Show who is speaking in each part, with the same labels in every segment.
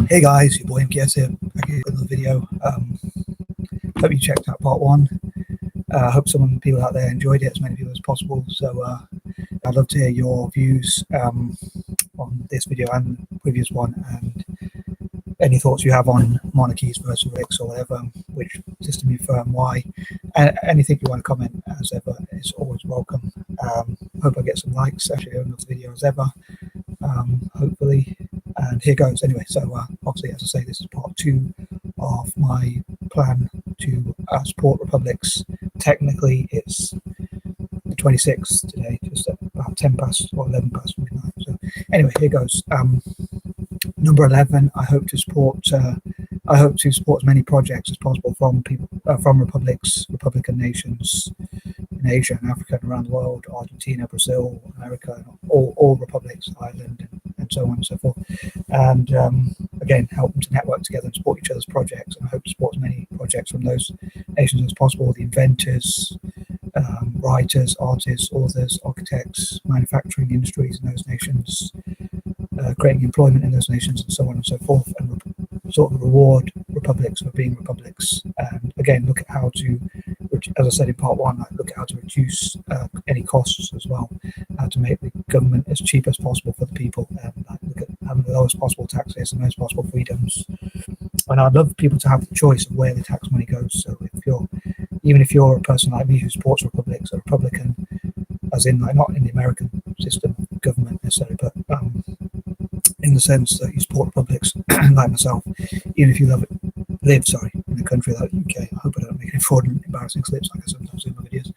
Speaker 1: Hey guys, your boy M.K.S here, back here with another video. Hope you checked out part one. Hope some people out there enjoyed it, as many people as possible. So I'd love to hear your views on this video and the previous one, and any thoughts you have on monarchies versus RICs or whatever, which system you prefer and why. Anything you want to comment, as ever, is always welcome. Hope I get some likes, actually, on this video as ever, hopefully. And here goes. Anyway, so obviously, as I say, this is part two of my plan to support republics. Technically, it's the 26th today, just at about 10 past or 11 past midnight. So anyway, here goes. Number 11. I hope to support as many projects as possible from people from republican nations in Asia and Africa and around the world: Argentina, Brazil, America, all republics, Ireland, and so on and so forth. And again, help them to network together and support each other's projects. And I hope to support as many projects from those nations as possible: the inventors, writers, artists, authors, architects, manufacturing industries in those nations, creating employment in those nations, and so on and so forth, and sort of reward republics for being republics. And again, look at how to, as I said in part one, look at how to reduce any costs as well, how to make the government as cheap as possible for the people, and look at having the lowest possible taxes and most possible freedoms. And I'd love people to have the choice of where the tax money goes. So even if you're a person like me who supports republics, a Republican, as in like not in the American system of government necessarily, but in the sense that you support republics like myself, even if you live in a country like the UK. I hope I don't make any fraudulent, embarrassing slips like I sometimes do in my videos.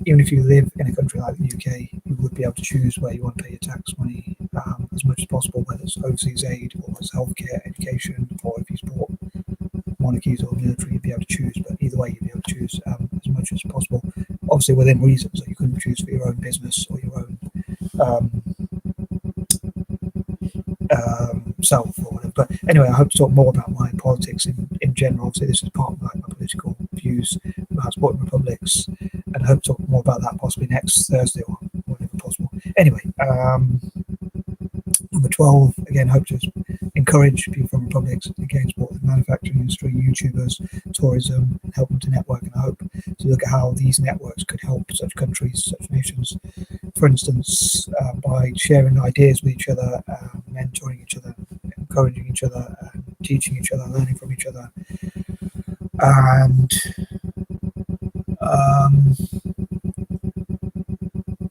Speaker 1: Even if you live in a country like the UK, you would be able to choose where you want to pay your tax money as much as possible, whether it's overseas aid or it's healthcare, education, or if you support monarchies or military, you'd be able to choose. But either way, you'd be able to choose as much as possible, obviously within reason, so you couldn't choose for your own business or your own self or whatever. But anyway, I hope to talk more about my politics in general. Obviously, this is part of my political views about supporting republics, and I hope to talk more about that possibly next Thursday or whenever possible. Anyway, number 12, again, hope to encourage people from republics, again, support the manufacturing industry, YouTubers, tourism, and help them to network. And I hope to look at how these networks could help such countries, such nations, for instance, by sharing ideas with each other, mentoring each other, encouraging each other, teaching each other, learning from each other, and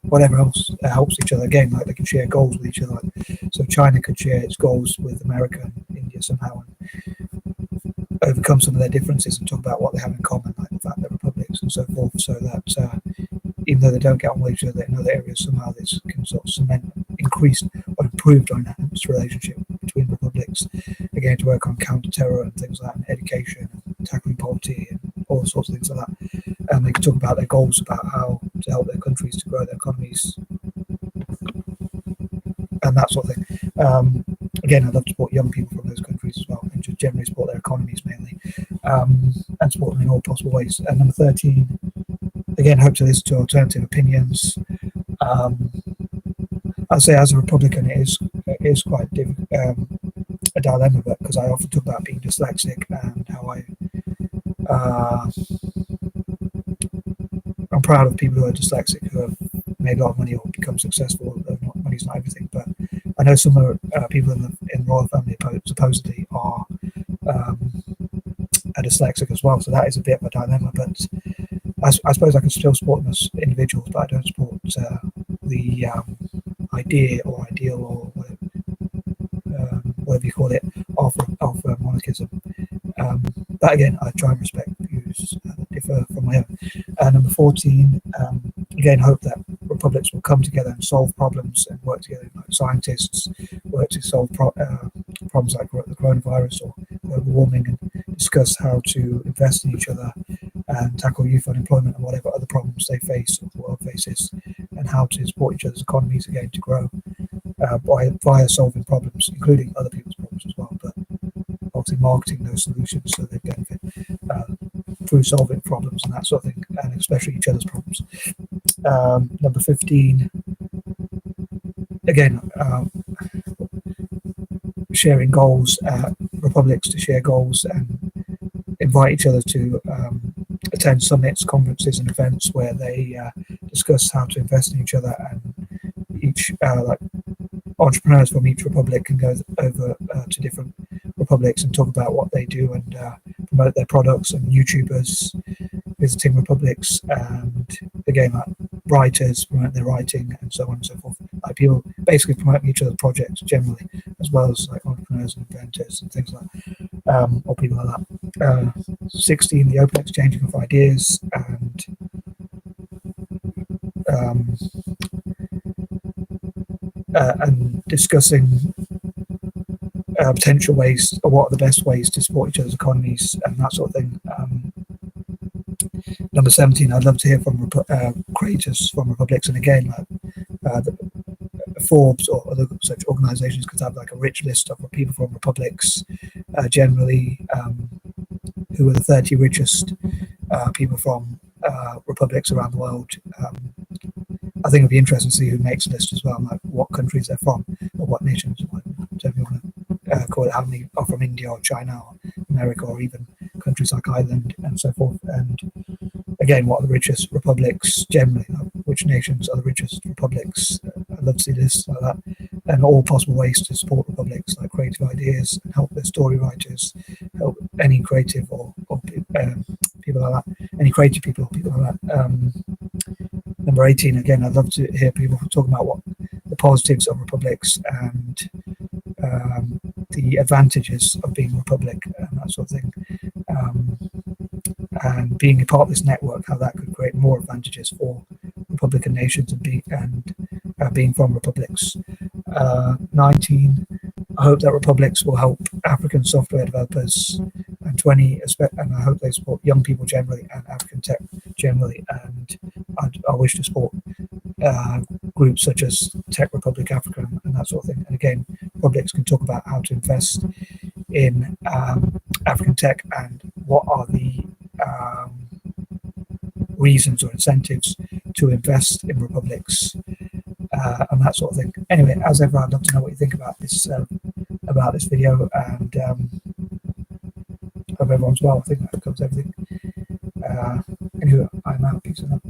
Speaker 1: whatever else helps each other. Again, like they can share goals with each other. So China could share its goals with America and India somehow, and overcome some of their differences and talk about what they have in common, like the fact they're republics and so forth, so that even though they don't get on with each other in other areas, somehow this can sort of cement increased or improved or enhanced relationship between republics, again, to work on counter-terror and things like that, and education and tackling poverty and all sorts of things like that. And they can talk about their goals, about how to help their countries to grow their economies and that sort of thing. Again, I'd love to support young people from those countries as well, and just generally support their economies mainly, and support them in all possible ways. And number 13, again, hope to listen to alternative opinions. I'd say as a Republican, it is quite a dilemma, but because I often talk about being dyslexic and how I'm proud of people who are dyslexic, who have made a lot of money or become successful. Money's not everything, but I know some of the people in the royal family supposedly are dyslexic as well, so that is a bit of a dilemma. But I suppose I can still support them as individuals, but I don't support the idea or ideal or whatever you call it of monarchism. But again, I try and respect views that differ from my own. Number 14, again, hope that republics will come together and solve problems and work together, like scientists work to solve problems like the coronavirus or global warming, and discuss how to invest in each other and tackle youth unemployment and whatever other problems they face or the world faces, and how to support each other's economies again to grow via solving problems, including other people's problems as well, but obviously marketing those solutions so they benefit through solving problems and that sort of thing, and especially each other's problems. Number 15, again, sharing goals, republics to share goals and invite each other to attend summits, conferences, and events where they discuss how to invest in each other, and each like entrepreneurs from each republic can go over to different republics and talk about what they do and promote their products, and YouTubers visiting republics, and again, like writers promote their writing and so on and so forth. Like people basically promoting each other's projects generally, as well as like entrepreneurs and inventors and things like that, or people like that. 16, the open exchanging of ideas and discussing potential ways, or what are the best ways to support each other's economies and that sort of thing. Number 17, I'd love to hear from creators from republics, and again, like Forbes or other such organizations could have like a rich list of people from republics, generally who are the 30 richest people from republics around the world. I think it'd be interesting to see who makes a list as well, like what countries they're from or what nations, whatever you want to call it, how many are from India or China or America, or even countries like Ireland and so forth. And again, what are the richest republics generally, like which nations are the richest republics. I'd love to see lists like that, and all possible ways to support republics, like creative ideas, and help their story writers, help any creative or people like that, any creative people like that. Number 18, again, I'd love to hear people talking about what the positives of republics and the advantages of being a republic and that sort of thing, and being a part of this network, how that could create more advantages for republican nations and being from republics. 19, I hope that republics will help African software developers, and 20, and I hope they support young people generally and African tech generally, and I wish to support groups such as Tech Republic Africa and that sort of thing. And again, republics can talk about how to invest in African tech and what are the reasons or incentives to invest in republics and that sort of thing. Anyway, as ever, I'd love to know what you think about this video, and hope everyone's well. I think that covers everything. Anyway, I'm out. Peace and love.